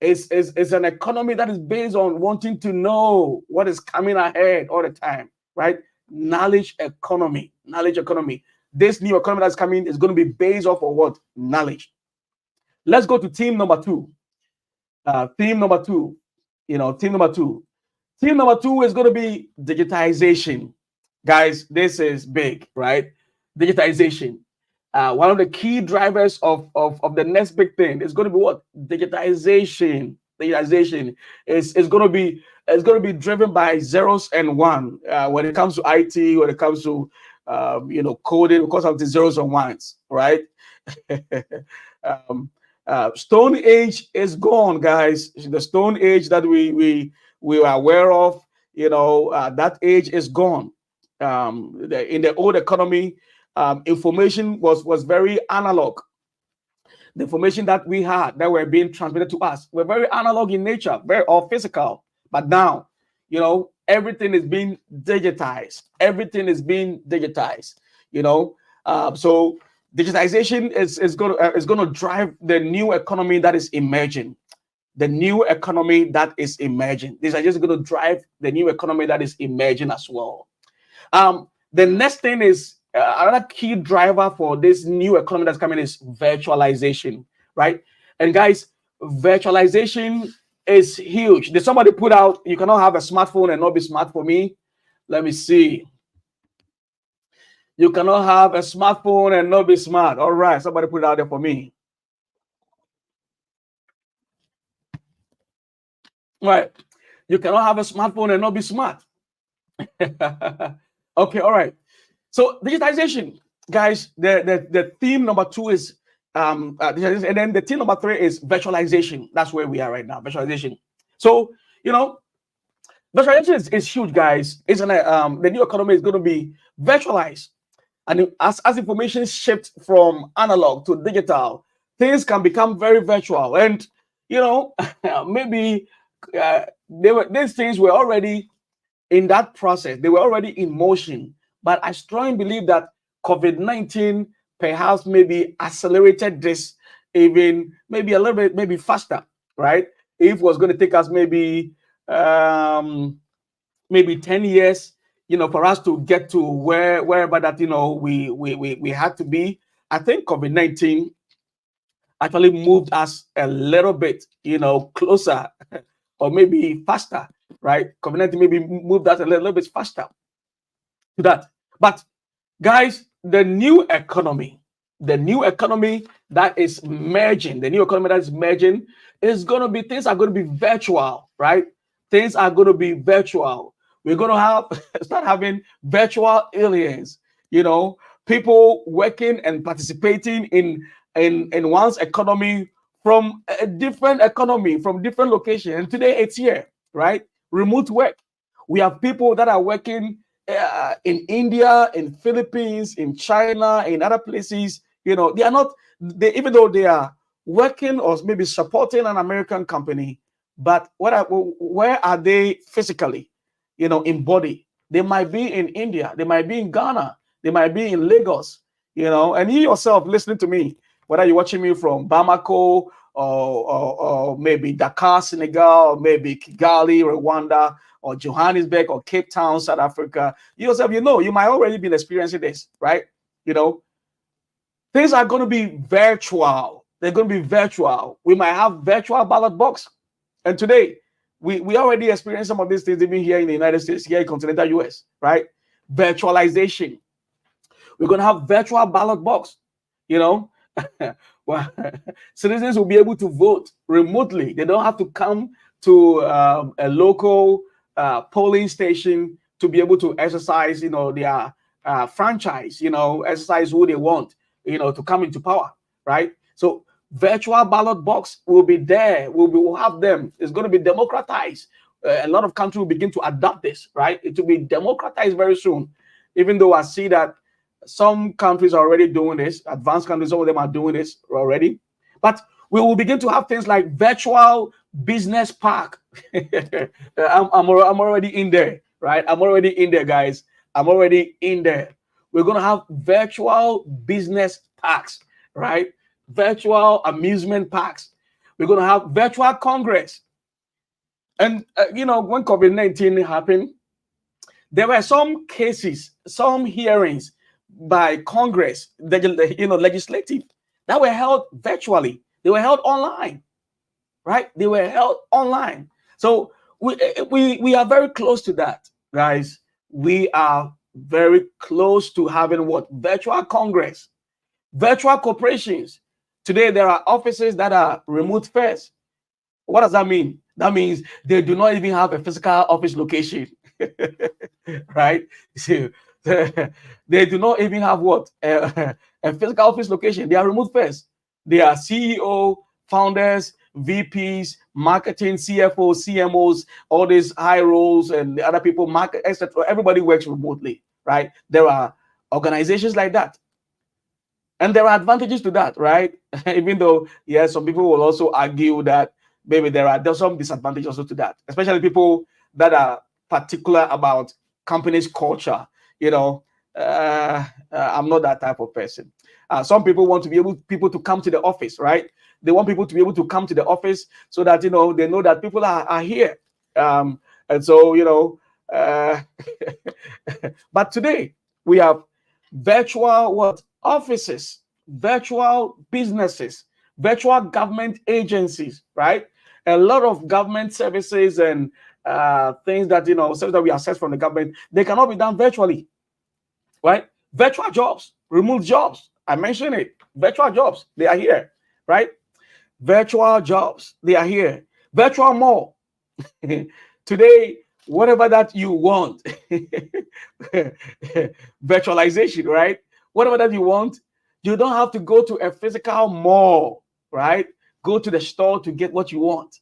Speaker 1: It's an economy that is based on wanting to know what is coming ahead all the time, right? Knowledge economy. This new economy that's coming is going to be based off of what? Knowledge. Let's go to team number two. Team number two. Team number two. Team number two is going to be digitization. Guys, this is big, right? Digitization. One of the key drivers of the next big thing is going to be what? Digitization. Digitization is going to be driven by zeros and one when it comes to IT, when it comes to coding, because of the zeros and ones, right? Stone Age is gone, guys. The Stone Age that we were aware of, that age is gone. In the old economy, information was very analog. The information that we had that were being transmitted to us were very analog in nature, very or physical. But now, everything is being digitized. Everything is being digitized. So digitization is going to drive the new economy that is emerging. The new economy that is emerging. These are just going to drive the new economy that is emerging as well. The next thing is another key driver for this new economy that's coming is virtualization, right? And guys, virtualization is huge. Did somebody put out, you cannot have a smartphone and not be smart for me? Let me see. You cannot have a smartphone and not be smart. All right, somebody put it out there for me. Right. You cannot have a smartphone and not be smart. Okay, all right. So digitization, guys, the theme number two is and then the theme number three is virtualization. That's where we are right now, virtualization. So, virtualization is huge, guys. Isn't it? The new economy is going to be virtualized. And as information shift from analog to digital, things can become very virtual. And, maybe these things were already in that process. They were already in motion. But I strongly believe that COVID-19 perhaps maybe accelerated this even maybe a little bit, maybe faster, right? If it was going to take us maybe 10 years, for us to get to wherever that we had to be. I think COVID-19 actually moved us a little bit, closer or maybe faster, right? COVID-19 maybe moved us a little bit faster to that. But guys, the new economy that is merging, is going to be, things are going to be virtual, right? Things are going to be virtual. We're going to start having virtual aliens, people working and participating in one's economy from a different economy, from different location. And today it's here, right? Remote work. We have people that are working in India, in Philippines, in China, in other places. They are not, even though they are working or maybe supporting an American company, but where are they physically? In body. They might be in India, they might be in Ghana, they might be in Lagos. And you yourself listening to me, whether you're watching me from Bamako or maybe Dakar, Senegal, or maybe Kigali, Rwanda, or Johannesburg, or Cape Town, South Africa, you yourself, you might already be experiencing this, right? Things are going to be virtual. They're going to be virtual. We might have virtual ballot box. And today, we already experience some of these things even here in the United States, here in continental US, right? Virtualization. We're going to have virtual ballot box. Well, citizens will be able to vote remotely. They don't have to come to a local polling station to be able to exercise, their franchise, exercise who they want, to come into power, right? So virtual ballot box will be there. We'll have them. It's going to be democratized. A lot of countries will begin to adopt this, right? It will be democratized very soon. Even though I see that some countries are already doing this, advanced countries, some of them are doing this already. But we will begin to have things like virtual business park. I'm already in there, right? I'm already in there, guys. I'm already in there. We're going to have virtual business parks, right? Virtual amusement parks. We're going to have virtual Congress. And, when COVID-19 happened, there were some cases, some hearings by Congress, legislative, that were held virtually. They were held online, right? They were held online. So we are very close to that, guys. We are very close to having what? Virtual Congress, virtual corporations. Today, there are offices that are remote first. What does that mean? That means they do not even have a physical office location. Right? So, they do not even have what? A physical office location. They are remote first. They are CEO, founders, VPs, marketing, CFOs, CMOs, all these high roles, and the other people, market, etc. Everybody works remotely, right? There are organizations like that. And there are advantages to that, right? Even though, yes, some people will also argue that maybe there's some disadvantages also to that, especially people that are particular about companies' culture. I'm not that type of person. Some people want to be able people to come to the office, right? They want people to be able to come to the office so that they know that people are here. And so but today we have virtual what? Offices, virtual businesses, virtual government agencies, right? A lot of government services and things that services that we access from the government, they cannot be done virtually, right? Virtual jobs, remote jobs. I mentioned it. Virtual jobs, they are here, right? Virtual jobs, they are here. Virtual mall. Today, whatever that you want, virtualization, right? Whatever that you want, you don't have to go to a physical mall, right? Go to the store to get what you want.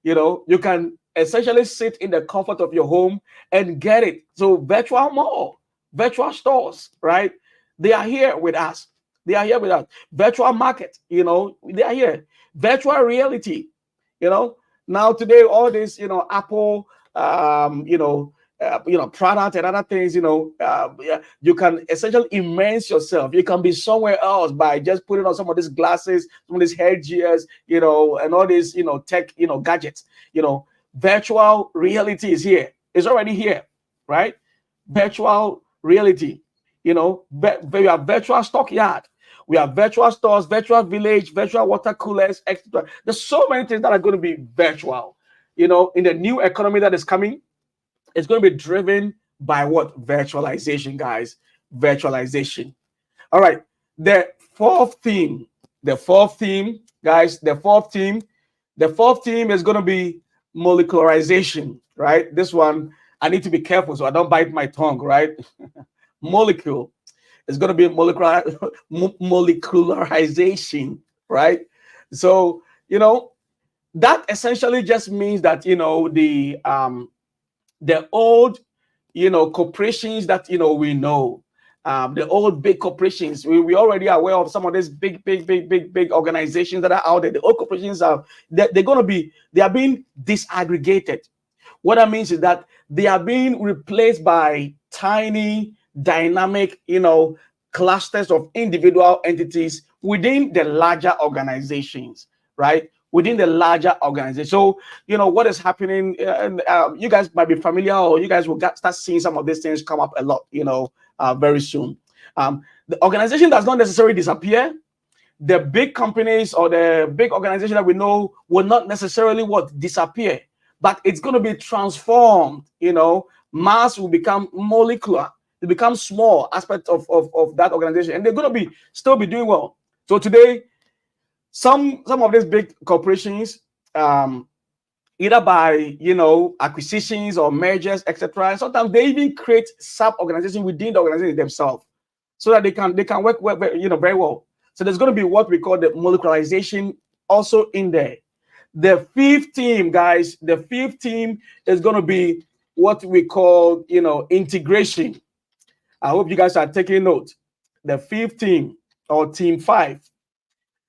Speaker 1: You can essentially sit in the comfort of your home and get it. So virtual mall, virtual stores, right? They are here with us. They are here with us. Virtual market, they are here. Virtual reality, now today, all this, Apple, product and other things, yeah, you can essentially immerse yourself. You can be somewhere else by just putting on some of these glasses, some of these headgears, and all these, tech, gadgets. Virtual reality is here. It's already here, right? Virtual reality. We have virtual stockyard. We have virtual stores, virtual village, virtual water coolers, etc. There's so many things that are going to be virtual. In the new economy that is coming, it's going to be driven by what? Virtualization, guys. Virtualization. All right. The fourth theme, guys, the fourth theme is going to be molecularization, right? This one, I need to be careful so I don't bite my tongue, right? Molecule. It's going to be molecularization, right? So, That essentially just means that the old corporations that we know, the old big corporations, we already are aware of some of these big organizations that are out there. The old corporations are they are being disaggregated. What that means is that they are being replaced by tiny, dynamic, clusters of individual entities within the larger organizations, right? Within the larger organization. So, what is happening, you guys might be familiar, or you guys will start seeing some of these things come up a lot, very soon. The organization does not necessarily disappear. The big companies or the big organization that we know will not necessarily disappear, but it's going to be transformed. Mass will become molecular. It becomes small aspect of that organization, and they're going to still be doing well. So today, some of these big corporations, either by acquisitions or mergers, etc., and sometimes they even create sub organizations within the organization themselves, so that they can work very well. So there's going to be what we call the molecularization also in there. The fifth team, guys, is going to be what we call integration. I hope you guys are taking note. The fifth team, or team 5,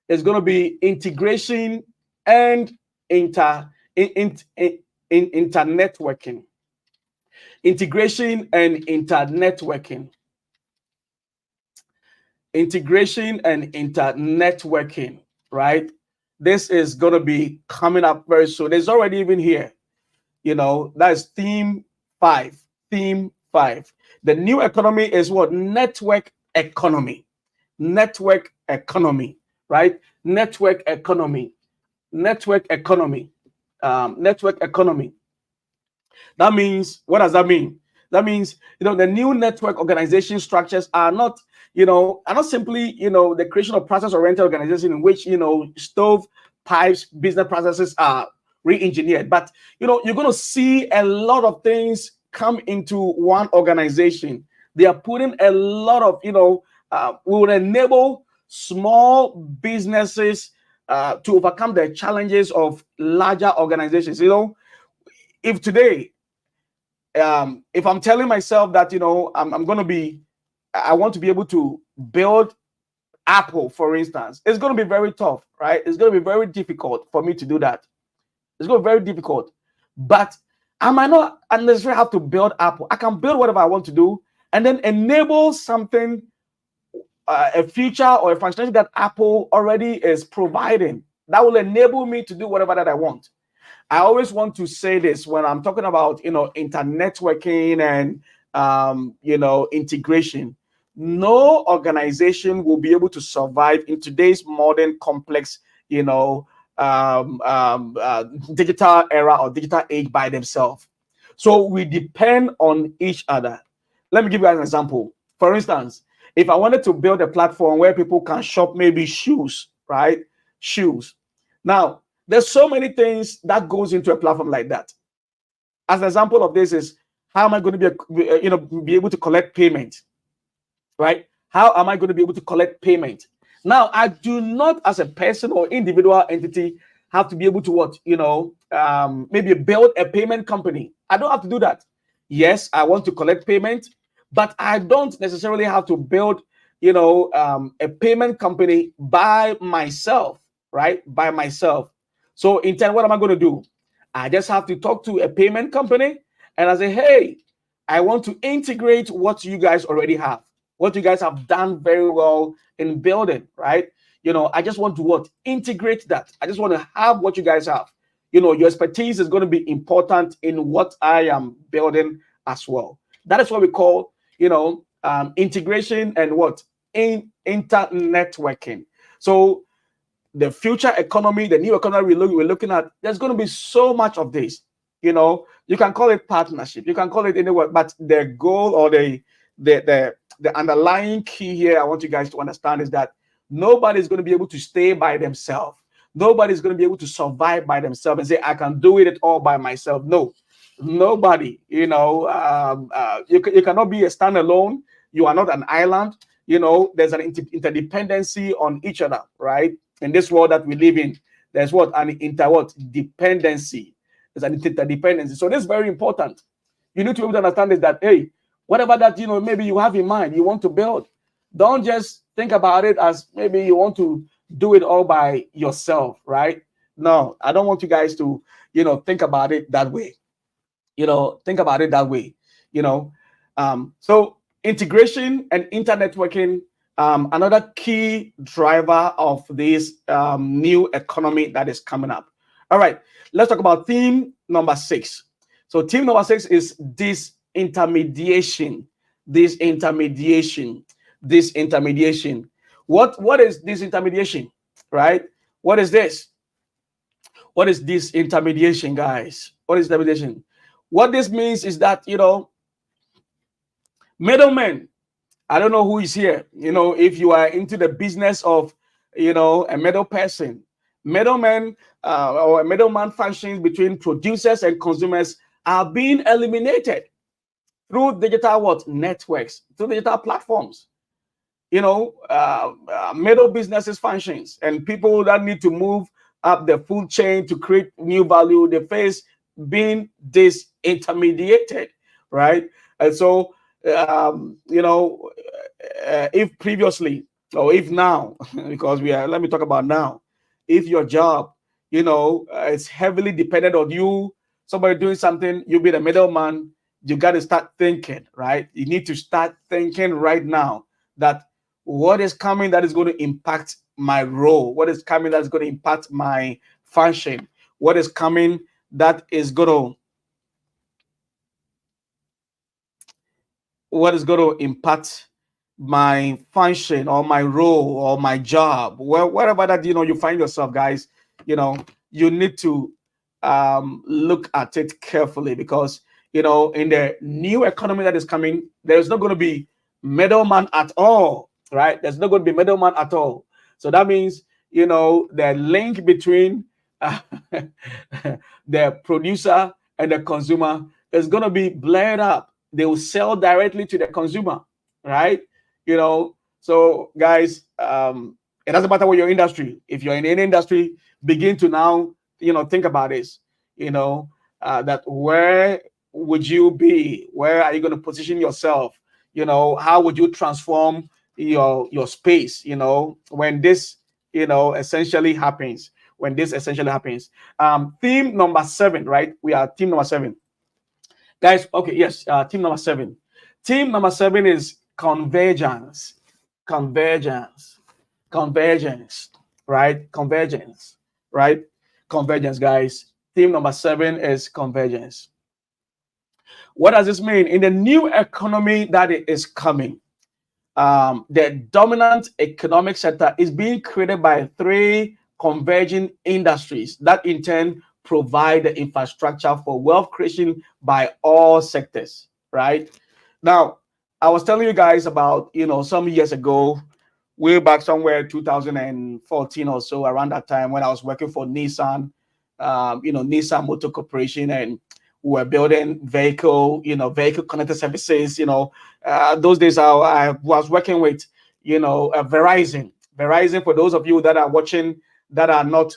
Speaker 1: is going to be integration and internetworking. Integration and internetworking. Integration and internetworking, right? This is going to be coming up very soon. It's already even here. That's theme 5. Theme 5. The new economy is what? Network economy. Network economy, right? Network economy. Network economy. Network economy. That means, what does that mean? That means, the new network organization structures are not simply, the creation of process-oriented organization in which, stove pipes, business processes are re-engineered. But, you're going to see a lot of things come into one organization. They are putting a lot of, will enable small businesses to overcome the challenges of larger organizations. If today, if I'm telling myself that I want to be able to build Apple, for instance, it's going to be very tough, right? It's going to be very difficult for me to do that. It's going to be very difficult. But I might not necessarily have to build Apple. I can build whatever I want to do and then enable something, a feature or a functionality that Apple already is providing that will enable me to do whatever that I want. I always want to say this when I'm talking about, internetworking and, integration. No organization will be able to survive in today's modern, complex, digital era or digital age by themselves. So we depend on each other. Let me give you an example. For instance, if I wanted to build a platform where people can shop maybe shoes, right? Shoes. Now, there's so many things that goes into a platform like that. As an example of this is, how am I going to be able to collect payment, right? How am I going to be able to collect payment? Now, I do not, as a person or individual entity, have to be able to maybe build a payment company. I don't have to do that. Yes, I want to collect payment, but I don't necessarily have to build, a payment company by myself, right? By myself. So in turn, what am I going to do? I just have to talk to a payment company and I say, hey, I want to integrate what you guys already have, what you guys have done very well in building, right? I just want to integrate that. I just want to have what you guys have. Your expertise is going to be important in what I am building as well. That is what we call, integration and internet networking. So the future economy, the new economy we're looking at, there's going to be so much of this. You can call it partnership, you can call it anywhere, but the goal or the underlying key here I want you guys to understand is that nobody's going to be able to stay by themselves. Nobody's going to be able to survive by themselves and say, I can do it all by myself. No, nobody. You cannot be a standalone. You are not an island. There's an interdependency on each other, right? In this world that we live in, there's what? An dependency. There's an interdependency. So this is very important. You need to be able to understand is that, hey, whatever that, maybe you have in mind, you want to build, don't just think about it as maybe you want to do it all by yourself, right? No, I don't want you guys to, think about it that way. Think about it that way. So integration and internetworking, another key driver of this new economy that is coming up. All right, let's talk about theme number 6. So theme number 6 is disintermediation. Disintermediation. Disintermediation. What is disintermediation, right? What is this? What is disintermediation, guys? What is intermediation? What this means is that, middlemen, I don't know who is here. If you are into the business of, a middle person, middlemen or a middleman functions between producers and consumers are being eliminated through digital networks, through digital platforms. Middle businesses functions and people that need to move up the food chain to create new value, they face being disintermediated, right? And so, if previously or if now, because let me talk about now, if your job, it's heavily dependent on you, somebody doing something, you be the middleman, you got to start thinking, right? You need to start thinking right now that what is coming that is going to impact my role, what is coming that's going to impact my function, what is coming that is going to impact my function or my role or my job, wherever that you find yourself, guys. You need to look at it carefully, because in the new economy that is coming, there's not going to be middleman at all, right? There's not going to be middleman at all. So that means the link between the producer and the consumer is going to be blurred up. They will sell directly to the consumer, right? So guys, it doesn't matter what your industry. If you're in any industry, begin to now think about this. That where would you be? Where are you going to position yourself? How would you transform your space? When this essentially happens. Theme number 7, right? We are theme number 7, guys. Okay, yes. Theme number 7. Theme number 7 is convergence. Convergence, right? Convergence, guys. Theme number 7 is convergence. What does this mean? In the new economy that is coming, the dominant economic sector is being created by 3 converging industries that in turn provide the infrastructure for wealth creation by all sectors, right? Now, I was telling you guys about, some years ago, way back somewhere 2014 or so, around that time, when I was working for Nissan, Nissan Motor Corporation, and we were building vehicle connected services. Those days I was working with, Verizon. Verizon, for those of you that are watching that are not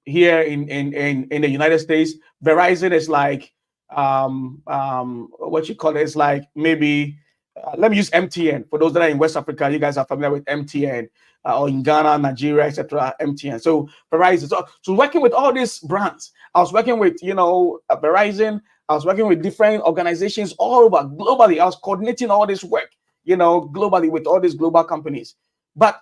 Speaker 1: here in the United States, Verizon is like what you call it? It's like maybe let me use MTN. For those that are in West Africa, you guys are familiar with MTN, or in Ghana, Nigeria, etc. MTN. So Verizon. So working with all these brands, I was working with Verizon. I was working with different organizations all over globally. I was coordinating all this work, globally with all these global companies. But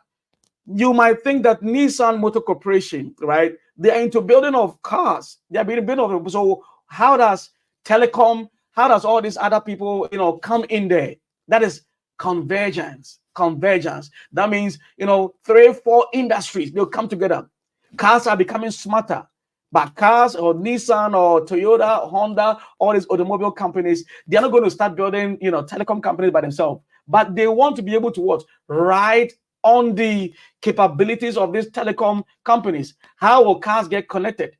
Speaker 1: you might think that Nissan Motor Corporation, right? They are into building of cars. They are building of. So how does telecom? How does all these other people, come in there? That is convergence. Convergence. That means 3, 4 industries, they'll come together. Cars are becoming smarter. But cars or Nissan or Toyota, Honda, all these automobile companies, they're not going to start building, telecom companies by themselves. But they want to be able to ride on the capabilities of these telecom companies. How will cars get connected?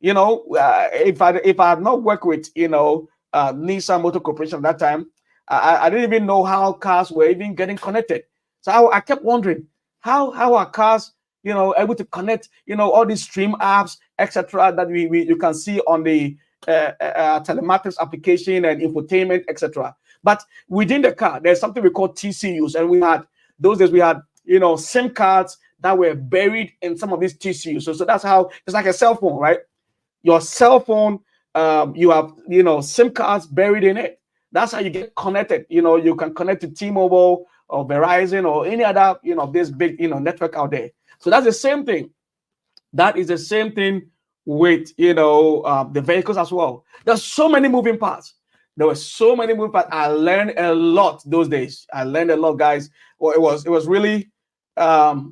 Speaker 1: If I had not worked with Nissan Motor Corporation at that time, I didn't even know how cars were even getting connected. So I kept wondering how are cars able to connect, all these stream apps, etc., that you can see on the telematics application and infotainment, etc. But within the car, there's something we call TCUs, and those days we had SIM cards that were buried in some of these TCUs. So that's how it's like a cell phone, right? Your cell phone, you have SIM cards buried in it. That's how you get connected. You can connect to T-Mobile or Verizon or any other this big network out there. So that's the same thing. That is the same thing with the vehicles as well. There's so many moving parts. There were so many moving parts. I learned a lot those days. I learned a lot, guys. Well, it was really a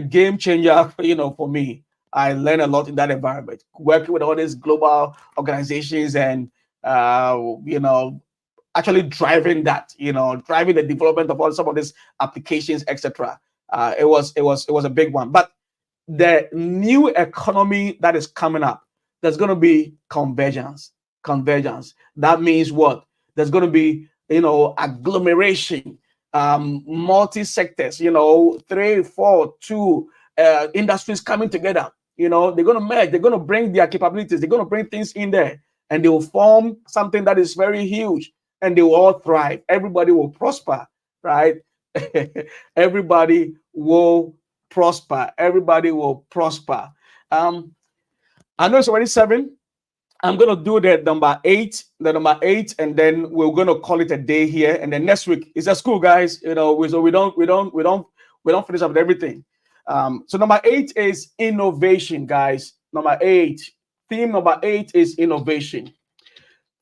Speaker 1: game changer, for me. I learned a lot in that environment, working with all these global organizations and actually driving that, driving the development of all some of these applications, etc. It was a big one. But the new economy that is coming up, there's going to be convergence. Convergence. That means what? There's going to be, agglomeration, multi sectors, 3, 4, 2 industries coming together. They're going to merge. They're going to bring their capabilities. They're going to bring things in there, and they will form something that is very huge, and they will all thrive. Everybody will prosper, right? Everybody will prosper. Everybody will prosper. I know it's already 7. I'm gonna do the number 8, and then we're gonna call it a day here. And then next week is a school, guys. So we don't finish up with everything. So number 8 is innovation, guys. Number 8, theme number 8 is innovation.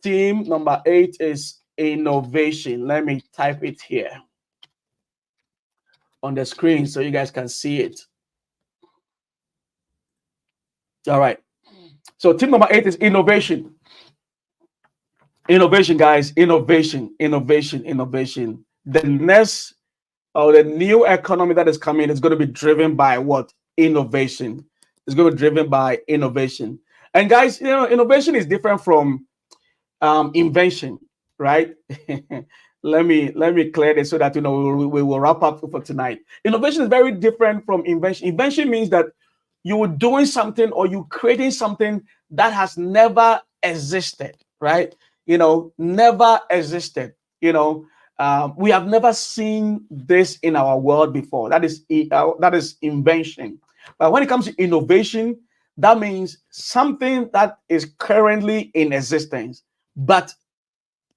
Speaker 1: Theme number 8 is innovation. Let me type it here on the screen so you guys can see it. All right. So theme number 8 is innovation. Innovation, guys. Innovation. The next or the new economy that is coming is going to be driven by what? Innovation. It's going to be driven by innovation. And guys, innovation is different from invention, right? let me clear this so that we will wrap up for tonight. Innovation is very different from invention. Invention means that you're doing something or you creating something that has never existed, right? Never existed. We have never seen this in our world before. That is invention. But when it comes to innovation, that means something that is currently in existence, but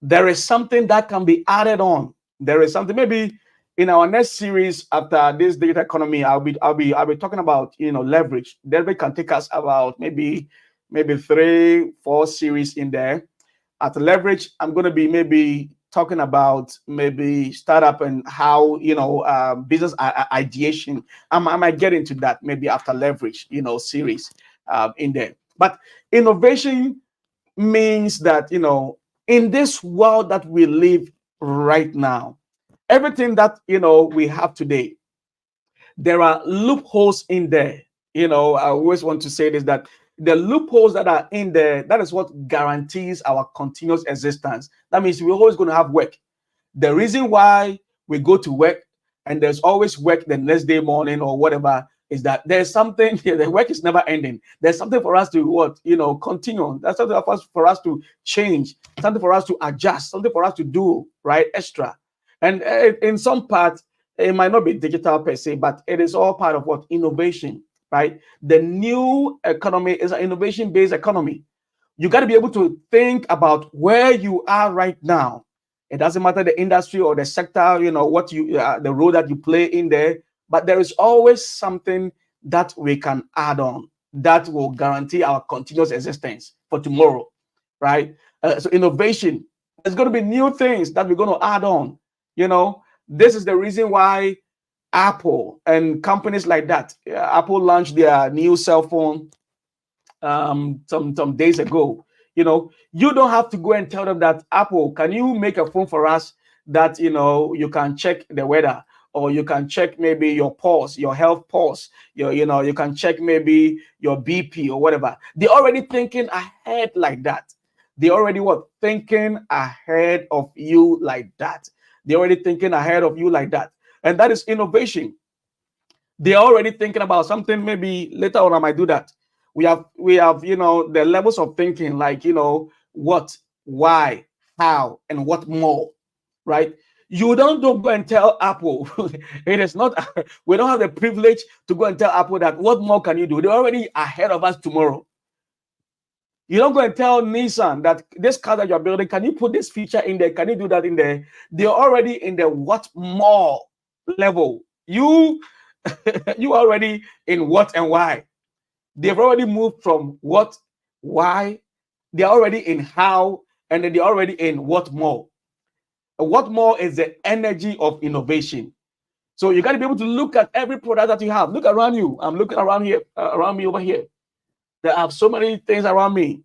Speaker 1: there is something that can be added on. There is something, maybe in our next series after this data economy, I'll be talking about leverage. Leverage can take us about maybe 3, 4 series in there. At leverage, I'm going to be maybe talking about maybe startup and how business ideation. I might get into that maybe after leverage series in there. But innovation means that in this world that we live right now, everything that we have today, there are loopholes in there. I always want to say this, that the loopholes that are in there, that is what guarantees our continuous existence. That means we're always going to have work. The reason why we go to work and there's always work the next day morning or whatever is that there's something, the work is never ending. There's something for us to continue. That's something for us to change, something for us to adjust, something for us to do, right? Extra. And in some part, it might not be digital per se, but it is all part of what? Innovation, right? The new economy is an innovation-based economy. You got to be able to think about where you are right now. It doesn't matter the industry or the sector, what the role that you play in there, but there is always something that we can add on that will guarantee our continuous existence for tomorrow, right? So innovation, there's going to be new things that we're going to add on. This is the reason why Apple and companies like that, Apple launched their new cell phone some days ago. You don't have to go and tell them that, Apple, can you make a phone for us that you can check the weather, or you can check maybe your pulse, your health pulse, you can check maybe your BP or whatever. They're already thinking ahead like that. They're already thinking ahead of you like that. They're already thinking ahead of you like that. And that is innovation. They're already thinking about something. Maybe later on I might do that. We have the levels of thinking, like what, why, how, and what more, right? You don't go and tell Apple. It is not. We don't have the privilege to go and tell Apple that what more can you do. They're already ahead of us tomorrow. You don't go and tell Nissan that this car that you're building, can you put this feature in there? Can you do that in there? They're already in the what more level. You you already in what and why. They've already moved from what, why, they're already in how, and then they're already in what more. What more is the energy of innovation. So you got to be able to look at every product that you have. Look around you. I'm looking around here, around me over here. There are so many things around me,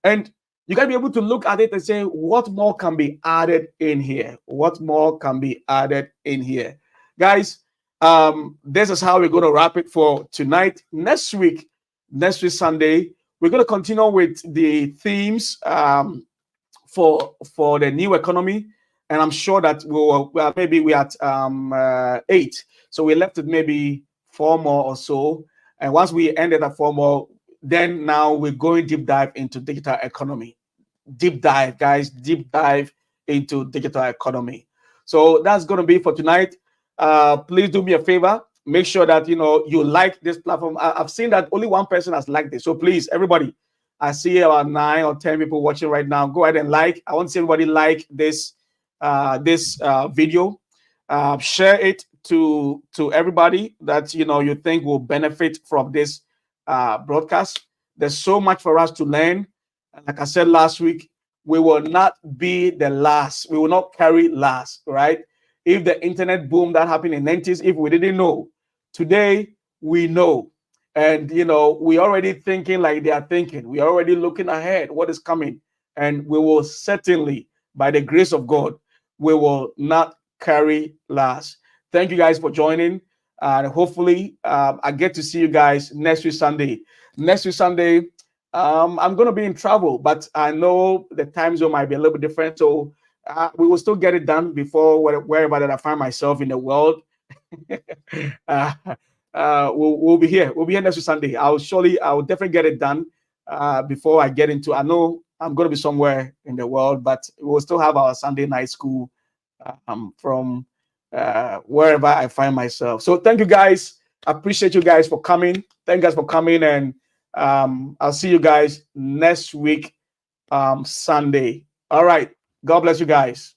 Speaker 1: and you got to be able to look at it and say, what more can be added in here? What more can be added in here? Guys, this is how we're going to wrap it for tonight. Next week Sunday, we're going to continue with the themes for the new economy, and I'm sure that maybe we're at 8, so we left it maybe 4 more or so, and once we ended at 4 more, then now we're going deep dive into digital economy. Deep dive, guys, deep dive into digital economy. So that's going to be for tonight. Please do me a favor, make sure that you like this platform. I've seen that only one person has liked it, so please, everybody, I see about 9 or 10 people watching right now. Go ahead and like. I want to see everybody like this video. Share it to everybody that you think will benefit from this broadcast. There's so much for us to learn. Like I said last week, we will not be the last. We will not carry last, right? If the internet boom that happened in the 90s, if we didn't know, today we know. And we already thinking like they are thinking. We are already looking ahead what is coming, and we will certainly, by the grace of God, we will not carry last. Thank you guys for joining, and hopefully I get to see you guys next week Sunday. Next week Sunday, I'm going to be in travel, but I know the time zone might be a little bit different, so we will still get it done before wherever that I find myself in the world. uh, we'll be here. We'll be here next week Sunday. I will definitely get it done before I get into. I know I'm going to be somewhere in the world, but we'll still have our Sunday night school from wherever I find myself. So thank you guys. I appreciate you guys for coming. Thank you guys for coming, and I'll see you guys next week Sunday. All right. God bless you guys.